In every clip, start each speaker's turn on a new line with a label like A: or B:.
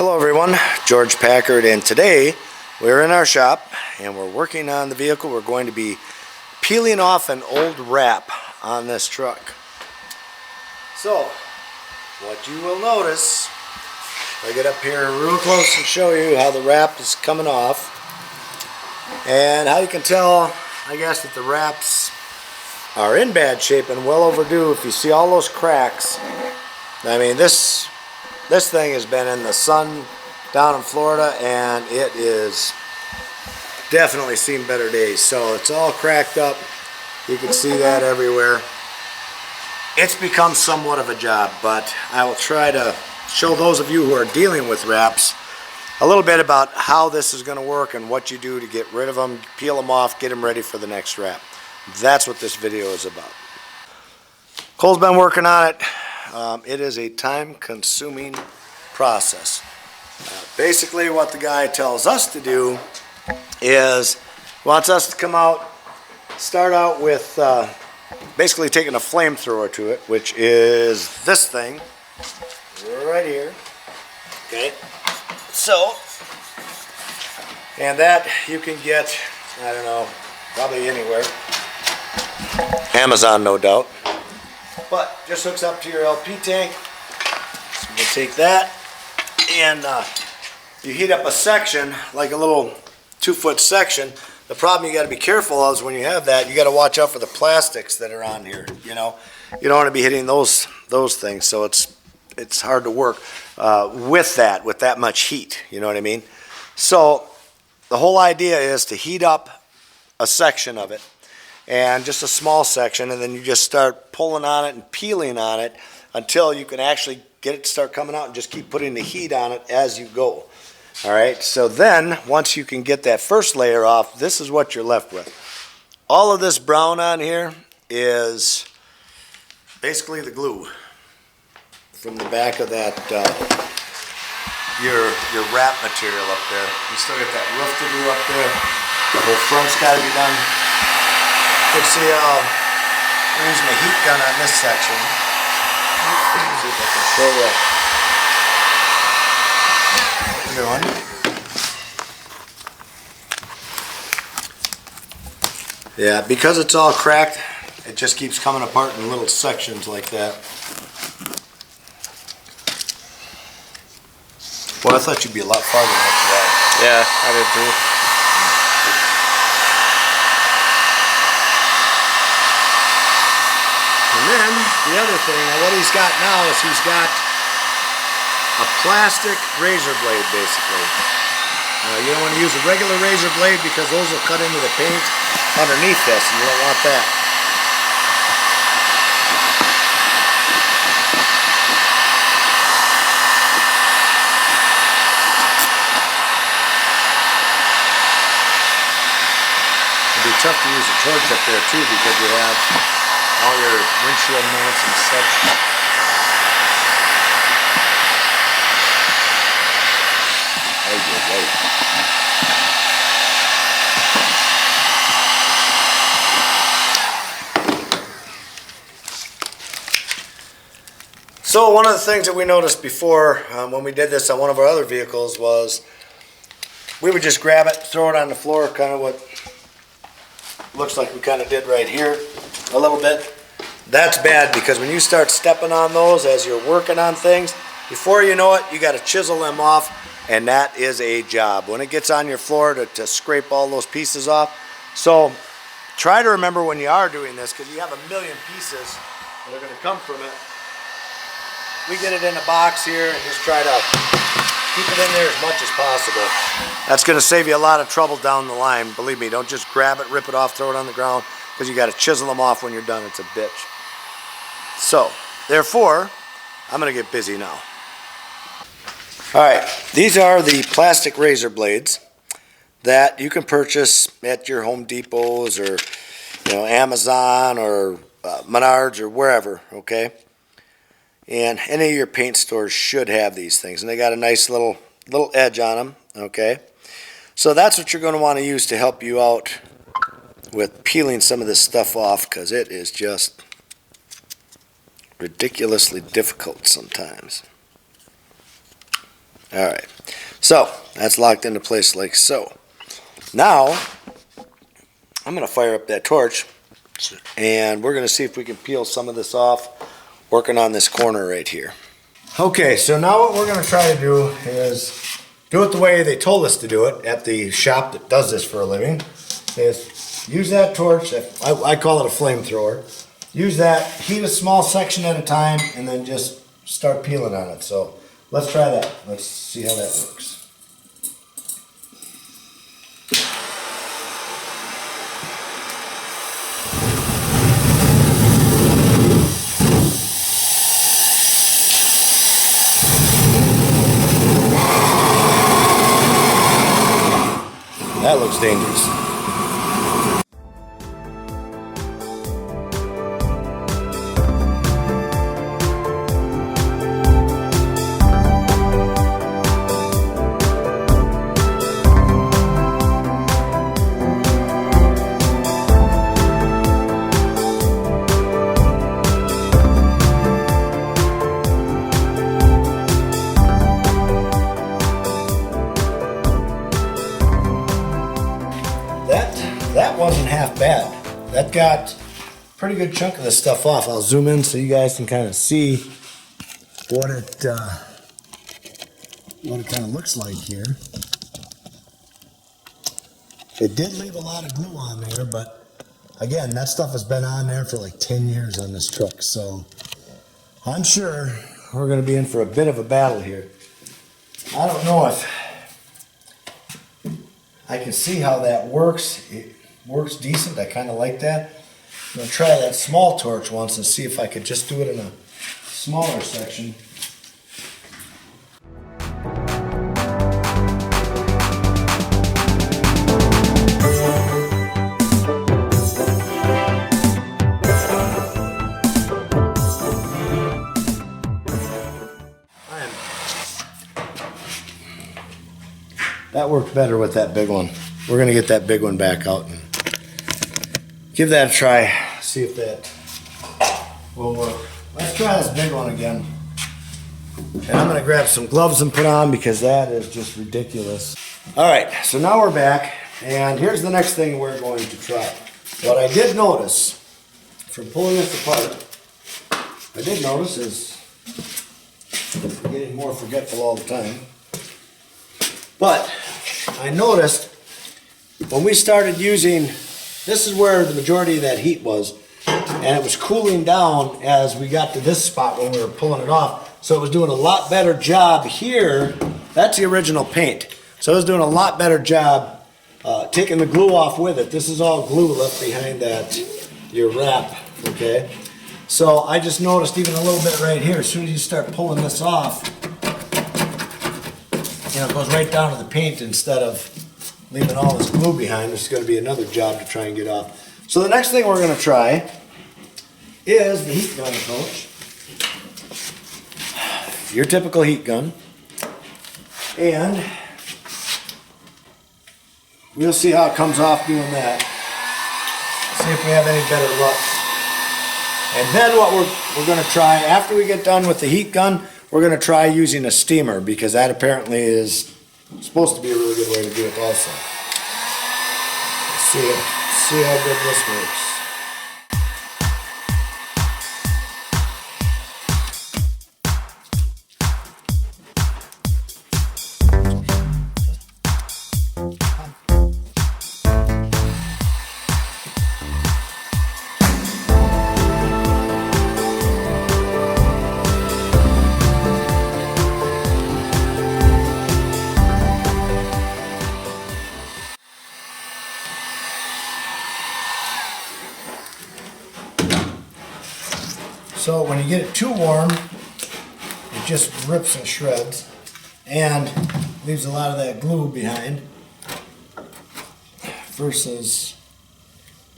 A: Hello everyone, George Packard, and today we're in our shop and we're working on the vehicle. We're going to be peeling off an old wrap on this truck. So, what you will notice, if I get up here real close and show you how the wrap is coming off, and how you can tell, I guess, that the wraps are in bad shape and well overdue. If you see all those cracks, I mean, this thing has been in the sun down in Florida and it is definitely seen better days. So it's all cracked up. You can see that everywhere. It's become somewhat of a job, but I will try to show those of you who are dealing with wraps a little bit about how this is going to work and what you do to get rid of them, peel them off, get them ready for the next wrap. That's what this video is about. Cole's been working on it. It is a time-consuming process. Basically, what the guy tells us to do is wants us to come out, start out with basically taking a flamethrower to it, which is this thing right here. Okay, so, and that you can get, I don't know, probably anywhere. Amazon, no doubt. But just hooks up to your LP tank. So you take that and you heat up a section, like a little 2-foot section. The problem you got to be careful of is when you have that, you got to watch out for the plastics that are on here. You know, you don't want to be hitting those things. So it's hard to work with that much heat. You know what I mean? So the whole idea is to heat up a section of it, and just a small section, and then you just start pulling on it and peeling on it until you can actually get it to start coming out, and just keep putting the heat on it as you go. All right, so then once you can get that first layer off, this is what you're left with. All of this brown on here is basically the glue from the back of that your wrap material up there. You still got that roof to do up there. The whole front's got to be done. You can see I'm using a heat gun on this section. Let's see if I can show you what I'm doing. Yeah, because it's all cracked, it just keeps coming apart in little sections like that. Well, I thought you'd be a lot farther than what you are.
B: Yeah, I did too.
A: And then the other thing, what he's got now is he's got a plastic razor blade, basically. You don't want to use a regular razor blade because those will cut into the paint underneath this, and you don't want that. It'd be tough to use a torch up there too because you have all your windshield mounts and such. Oh, you're right. So one of the things that we noticed before when we did this on one of our other vehicles was we would just grab it, throw it on the floor, kind of what looks like we kind of did right here a little bit. That's bad because when you start stepping on those as you're working on things, before you know it, you got to chisel them off, and that is a job. When it gets on your floor to scrape all those pieces off. So try to remember when you are doing this, because you have a million pieces that are going to come from it. We get it in a box here and just try to keep it in there as much as possible. That's going to save you a lot of trouble down the line. Believe me, don't just grab it, rip it off, throw it on the ground, because you got to chisel them off when you're done. It's a bitch. So, therefore, I'm going to get busy now. All right, these are the plastic razor blades that you can purchase at your Home Depots or Amazon or Menards or wherever, okay? And any of your paint stores should have these things, and they got a nice little edge on them, okay? So that's what you're going to want to use to help you out with peeling some of this stuff off, because it is just ridiculously difficult sometimes. All right, so that's locked into place like so. Now, I'm going to fire up that torch, and we're going to see if we can peel some of this off, working on this corner right here. Okay, so now what we're going to try to do is do it the way they told us to do it at the shop that does this for a living. Is use that torch, I call it a flamethrower. Use that, heat a small section at a time, and then just start peeling on it. So let's try that. Let's see how that works. That looks dangerous. That wasn't half bad. That got a pretty good chunk of this stuff off. I'll zoom in so you guys can kind of see what it kind of looks like here. It did leave a lot of glue on there, but again, that stuff has been on there for like 10 years on this truck, so I'm sure we're going to be in for a bit of a battle here. I don't know if I can see how that works. It works decent. I kind of like that. I'm going to try that small torch once and see if I could just do it in a smaller section. That worked better with that big one. We're going to get that big one back out and give that a try. See if that will work. Let's try this big one again. And I'm going to grab some gloves and put on because that is just ridiculous. All right, so now we're back. And here's the next thing we're going to try. What I did notice from pulling this apart, I did notice is I'm getting more forgetful all the time. But I noticed when we started using, this is where the majority of that heat was, and it was cooling down as we got to this spot when we were pulling it off. So it was doing a lot better job here. That's the original paint. So it was doing a lot better job taking the glue off with it. This is all glue left behind that, your wrap, okay? So I just noticed even a little bit right here, as soon as you start pulling this off, you know, it goes right down to the paint instead of leaving all this glue behind. It's going to be another job to try and get off. So the next thing we're going to try is the heat gun approach. Your typical heat gun. And we'll see how it comes off doing that. See if we have any better luck. And then what we're going to try, after we get done with the heat gun, we're going to try using a steamer because that apparently is supposed to be a really good way to do it also. Let's see how good this works. So when you get it too warm, it just rips and shreds and leaves a lot of that glue behind versus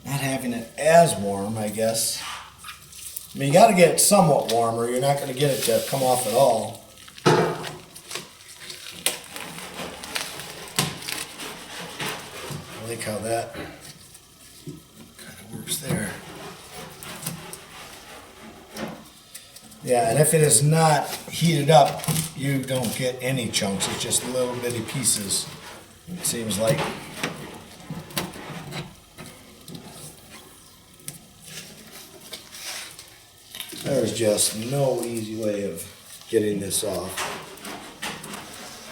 A: not having it as warm, I guess. I mean, you got to get it somewhat warmer. You're not going to get it to come off at all. I like how that kind of works there. Yeah, and if it is not heated up you don't get any chunks. It's just little bitty pieces, it seems like. There's just no easy way of getting this off.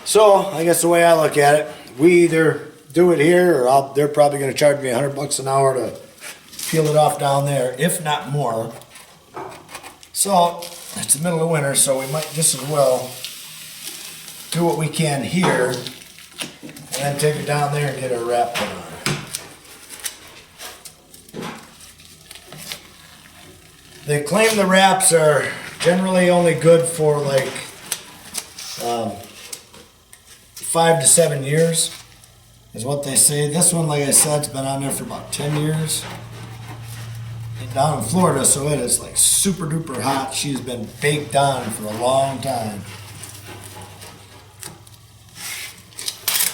A: So I guess the way I look at it, we either do it here or they're probably going to charge me $100 an hour to peel it off down there, if not more. So it's the middle of winter, so we might just as well do what we can here and then take it down there and get our wrap put on. They claim the wraps are generally only good for like 5 to 7 years is what they say. This one, like I said, it's been on there for about 10 years. And down in Florida, so it is like super duper hot. She's been baked on for a long time.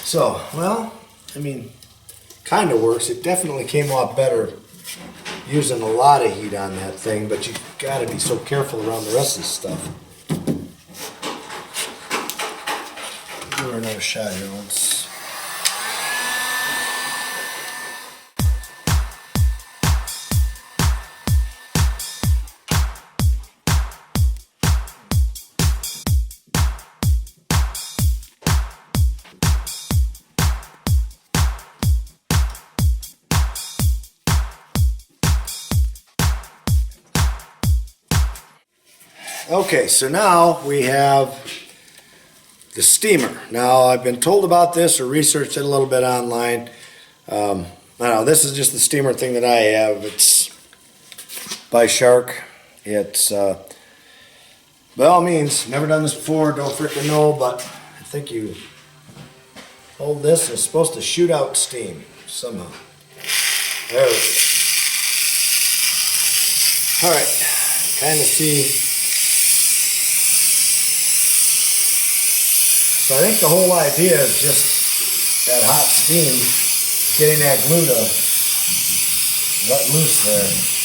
A: So, well, I mean, kind of works. It definitely came off better using a lot of heat on that thing, but you gotta be so careful around the rest of the stuff. Give her another shot here once. Okay, so now we have the steamer. Now I've been told about this or researched it a little bit online. I don't know, this is just the steamer thing that I have. It's by Shark. It's, by all means, never done this before, don't freaking know, but I think you hold this. It's supposed to shoot out steam somehow. There we go. All right, kind of see. So I think the whole idea is just that hot steam, getting that glue to let loose there.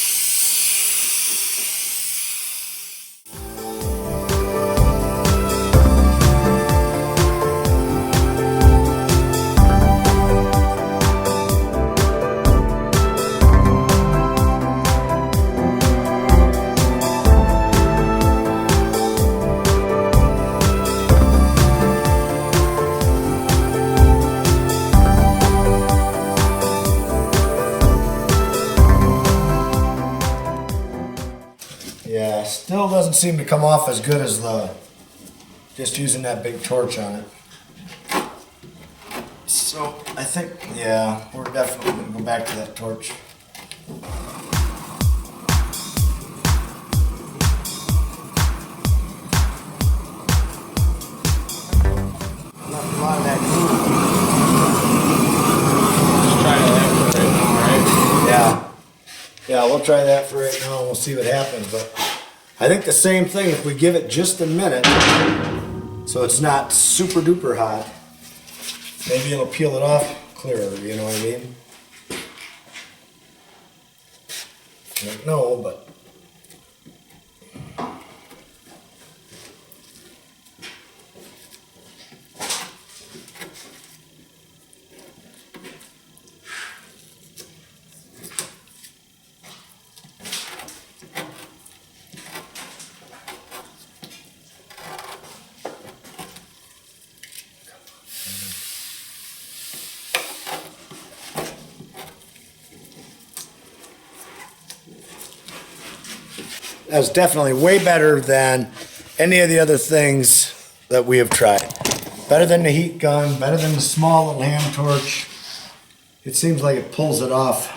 A: Yeah, still doesn't seem to come off as good as just using that big torch on it. So I think, yeah, we're definitely going to go back to that torch. Not a lot of that glue.
B: Just try that for right now, right?
A: Yeah. Yeah, we'll try that for right now and we'll see what happens. But I think the same thing, if we give it just a minute, so it's not super duper hot, maybe it'll peel it off clearer, you know what I mean? I don't know, but that's definitely way better than any of the other things that we have tried. Better than the heat gun, better than the small little hand torch. It seems like it pulls it off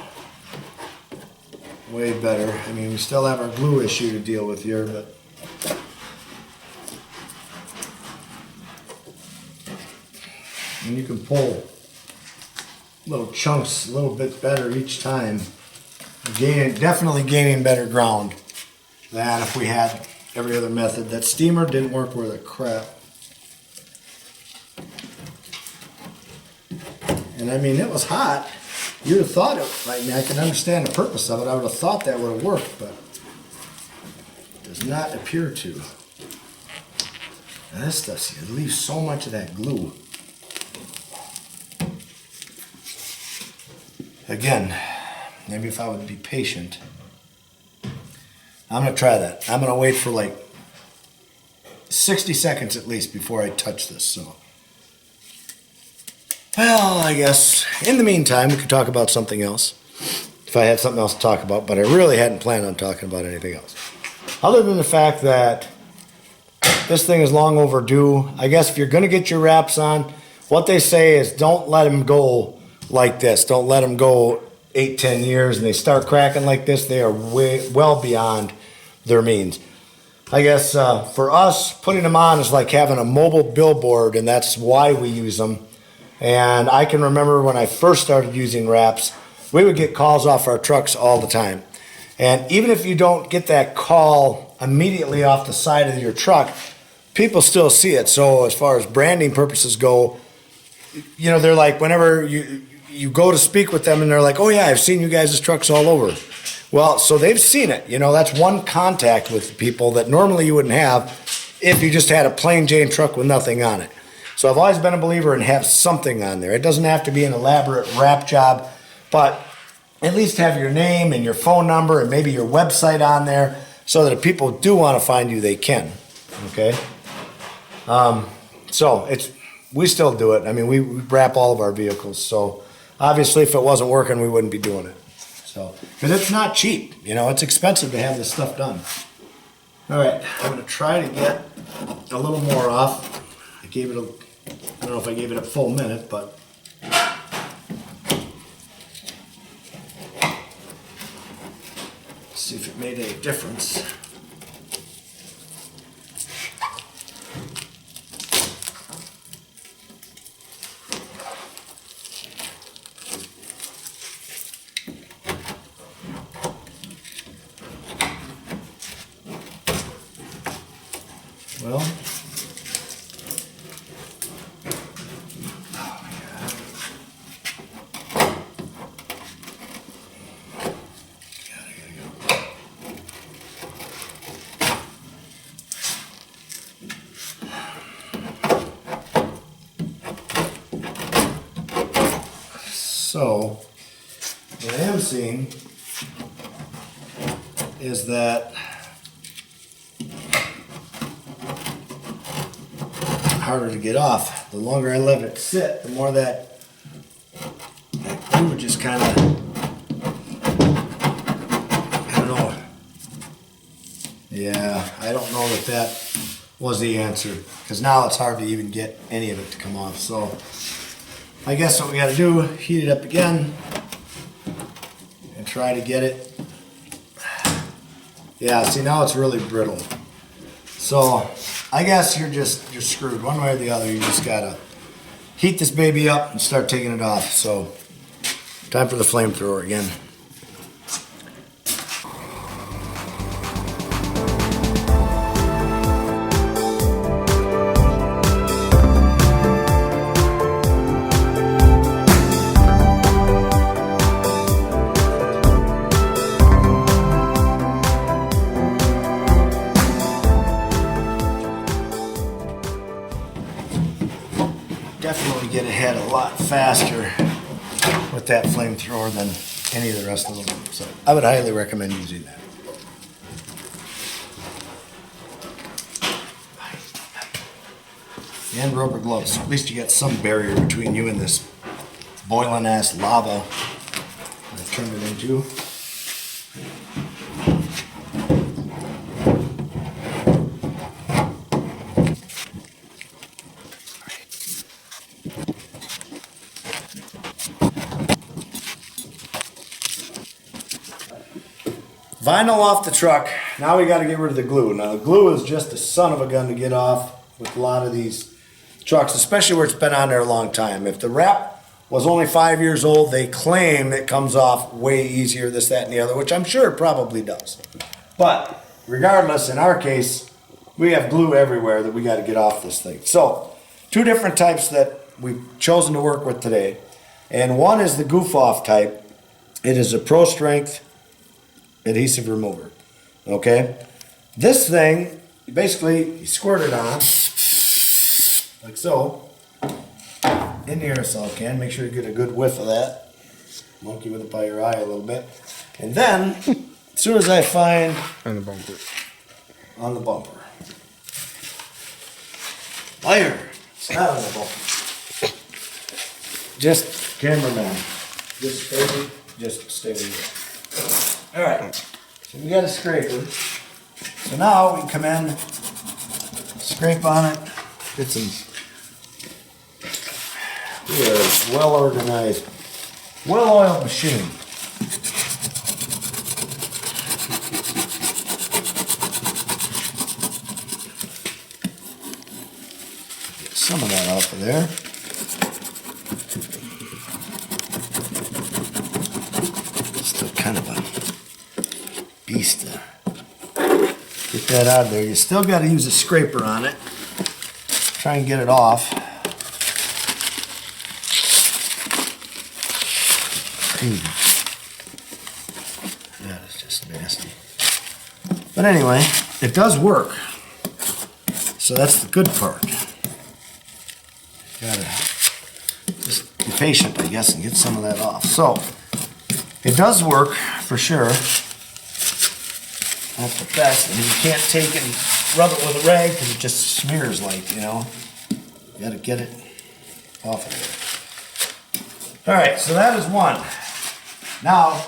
A: way better. I mean, we still have our glue issue to deal with here, but and you can pull little chunks a little bit better each time. Definitely gaining better ground than if we had every other method. That steamer didn't work worth a crap. And I mean, it was hot. You'd have thought it, I mean, I can understand the purpose of it. I would have thought that would have worked, but it does not appear to. This stuff, it leaves so much of that glue. Again, maybe if I would be patient. I'm gonna try that. I'm gonna wait for like 60 seconds at least before I touch this, so. Well, I guess in the meantime, we could talk about something else. If I had something else to talk about, but I really hadn't planned on talking about anything else. Other than the fact that this thing is long overdue. I guess if you're gonna get your wraps on, what they say is don't let them go like this. Don't let them go 8-10 years and they start cracking like this. They are well beyond their means. I guess for us, putting them on is like having a mobile billboard, and that's why we use them. And I can remember when I first started using wraps, we would get calls off our trucks all the time. And even if you don't get that call immediately off the side of your truck, people still see it. So as far as branding purposes go, you know, they're like, whenever you go to speak with them and they're like, oh yeah, I've seen you guys' trucks all over. Well, so they've seen it. You know, that's one contact with people that normally you wouldn't have if you just had a plain Jane truck with nothing on it. So I've always been a believer in have something on there. It doesn't have to be an elaborate wrap job, but at least have your name and your phone number and maybe your website on there so that if people do want to find you, they can. Okay? So we still do it. I mean, we wrap all of our vehicles. So obviously if it wasn't working, we wouldn't be doing it. So, because it's not cheap. You know, it's expensive to have this stuff done. All right, I'm going to try to get a little more off. I don't know if I gave it a full minute, but see if it made any difference. Well, so what I am seeing is that harder to get off. The longer I let it sit, the more that glue would just kind of, I don't know. Yeah, I don't know that was the answer, because now it's hard to even get any of it to come off. So I guess what we got to do, heat it up again and try to get it. Yeah, see, now it's really brittle. So I guess you're screwed one way or the other. You just gotta heat this baby up and start taking it off. So time for the flamethrower again. Definitely get ahead a lot faster with that flamethrower than any of the rest of them. So I would highly recommend using that. And rubber gloves. At least you got some barrier between you and this boiling ass lava I've turned it into. Vinyl off the truck. Now we got to get rid of the glue. Now the glue is just a son of a gun to get off with a lot of these trucks, especially where it's been on there a long time. If the wrap was only 5 years old, they claim it comes off way easier, this, that, and the other, which I'm sure it probably does. But regardless, in our case, we have glue everywhere that we got to get off this thing. So, two different types that we've chosen to work with today. And one is the goof off type. It is a pro strength adhesive remover. Okay? This thing, basically, you squirt it on, like so, in the aerosol can. Make sure you get a good whiff of that. Monkey with it by your eye a little bit. And then, as soon as I find...
B: On the bumper.
A: On the bumper. Liar! It's not on the bumper. Just, cameraman, just stay with you. Alright, so we got a scraper. So now we come in, scrape on it, get some... We are a well-organized, well-oiled machine. Get some of that off of there. Still kind of a beast to get that out of there. You still got to use a scraper on it. Try and get it off. That is just nasty. But anyway, it does work. So that's the good part. Gotta just be patient, I guess, and get some of that off. So, it does work, for sure. Not the best. I mean, you can't take it and rub it with a rag because it just smears like, you know. You gotta get it off of there. Alright, so that is one. Now,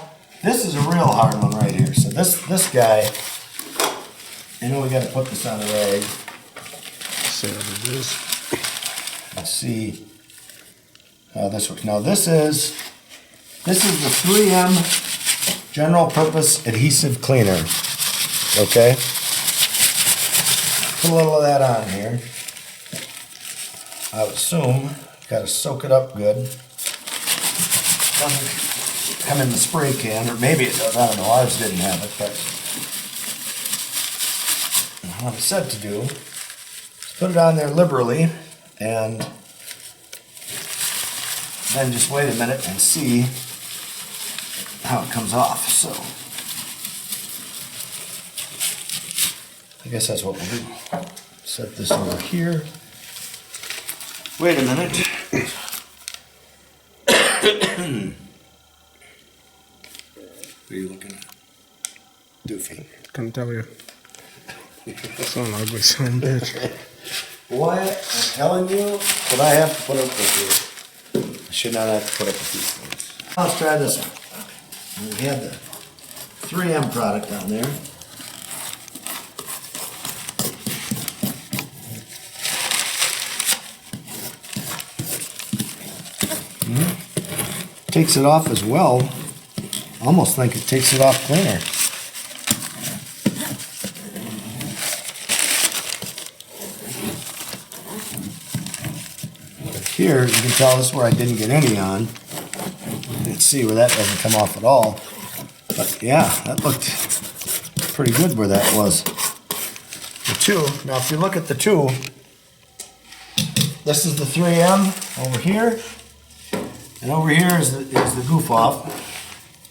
A: this is a real hard one right here. So this guy, I know we gotta put this on a rag.
B: See what it is.
A: Let's see how this works. Now this is the 3M General Purpose Adhesive Cleaner. Okay? Put a little of that on here. I would assume, gotta soak it up good. Doesn't come in the spray can, or maybe it does, I don't know, ours didn't have it, but what it said to do is put it on there liberally, and then just wait a minute and see how it comes off. So I guess that's what we'll do. Set this over here. Wait a minute. What are you looking at? Doofy.
B: Couldn't tell you. Some ugly son of a bitch.
A: What? I'm telling you, but I have to put up with you. I should not have to put up with these things. Let's try this one. We have the 3M product on there. Takes it off as well. Almost think it takes it off cleaner. But here, you can tell this is where I didn't get any on. Let's see where that doesn't come off at all. But yeah, that looked pretty good where that was. The two, now if you look at the two, this is the 3M over here, and over here is the goof off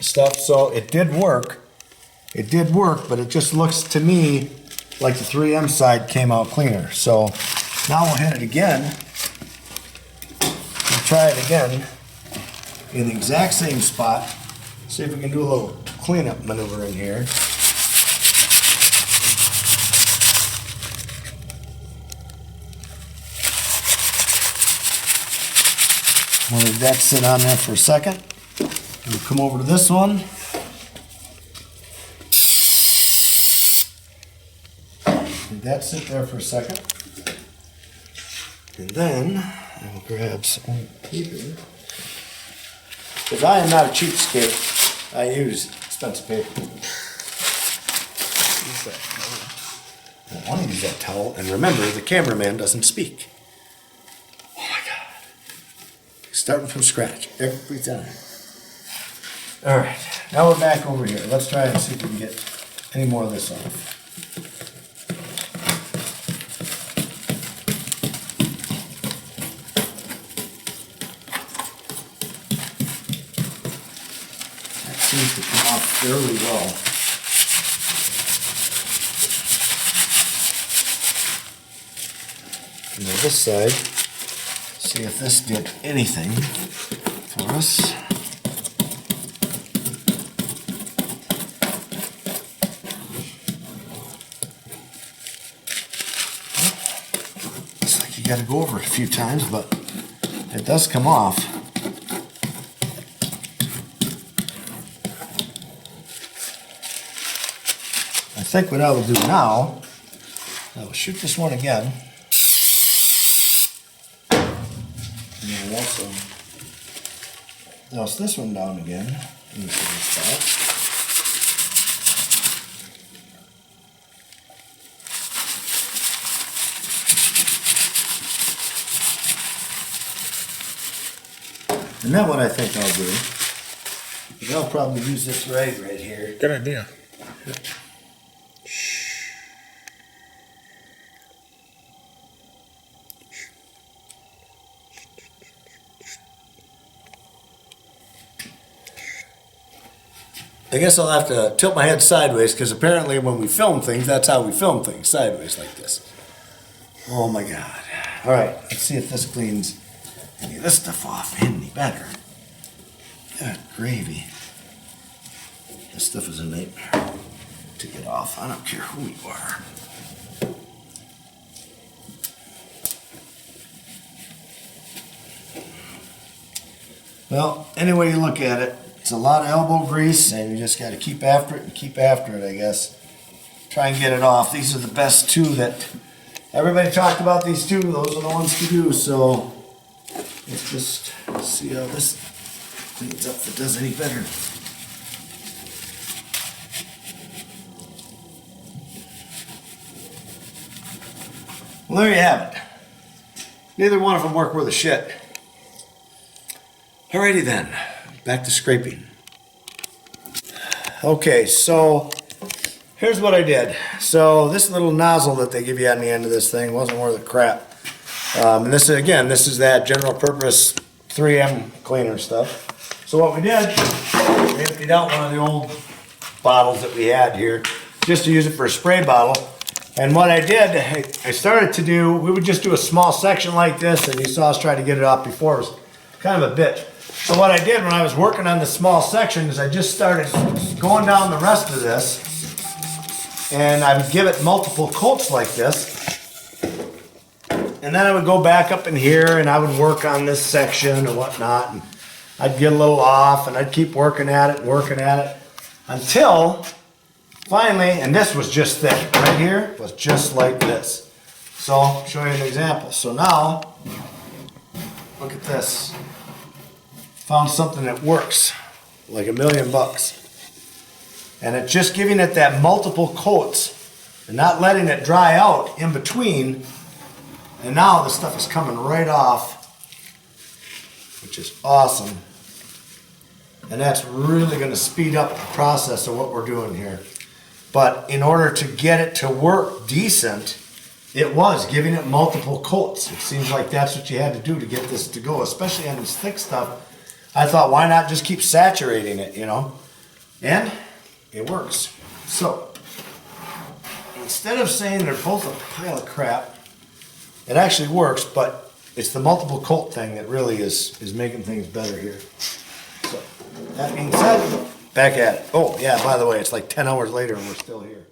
A: stuff. So it did work. It did work, but it just looks to me like the 3M side came out cleaner. So now we'll hit it again. We'll try it again in the exact same spot. See if we can do a little cleanup maneuver in here. We'll let that sit on there for a second. We'll come over to this one. Let that sit there for a second. And then I will grab some paper. Because I am not a cheapskate. I use expensive paper.
B: Use that towel.
A: I want to use that towel. And remember, the cameraman doesn't speak. Oh my God. Starting from scratch every time. All right, now we're back over here. Let's try and see if we can get any more of this off. That seems to come off fairly well. this side, see if this did anything for us. Looks like you got to go over it a few times, but it does come off. I think what I will do now, I will shoot this one again. And I'll also douse this one down again in the same spot. And then what I think I'll do is I'll probably use this right here.
B: Good idea.
A: I guess I'll have to tilt my head sideways because apparently when we film things, that's how we film things, sideways like this. Oh my God. All right, let's see if this cleans any of this stuff off any better. Good gravy. This stuff is a nightmare to get off. I don't care who you are. Well, any way you look at it, it's a lot of elbow grease, and you just got to keep after it and keep after it, I guess. Try and get it off. These are the best two that everybody talked about. These two, those are the ones to do. So let's just see how this cleans up if it does any better. Well, there you have it. Neither one of them work worth a shit. Alrighty then. Back to scraping. Okay, so here's what I did. So this little nozzle that they give you on the end of this thing wasn't worth a crap. And this is that general purpose 3M cleaner stuff. So what we did, we emptied out one of the old bottles that we had here just to use it for a spray bottle. And what I did, I started to do, we would just do a small section like this, and you saw us try to get it off before. It was kind of a bitch. So what I did when I was working on the small section is I just started going down the rest of this, and I would give it multiple coats like this, and then I would go back up in here and I would work on this section and whatnot, and I'd get a little off and I'd keep working at it until finally, and this was just thick, right here was just like this. So I'll show you an example. So now, look at this. Found something that works like $1,000,000. And it's just giving it that multiple coats and not letting it dry out in between. And now the stuff is coming right off, which is awesome. And that's really going to speed up the process of what we're doing here. But in order to get it to work decent, it was giving it multiple coats. It seems like that's what you had to do to get this to go, especially on this thick stuff. I thought, why not just keep saturating it, you know? And it works. So, instead of saying they're both a pile of crap, it actually works, but it's the multiple coat thing that really is making things better here. So, that being said, back at it. Oh, yeah, by the way, it's like 10 hours later and we're still here.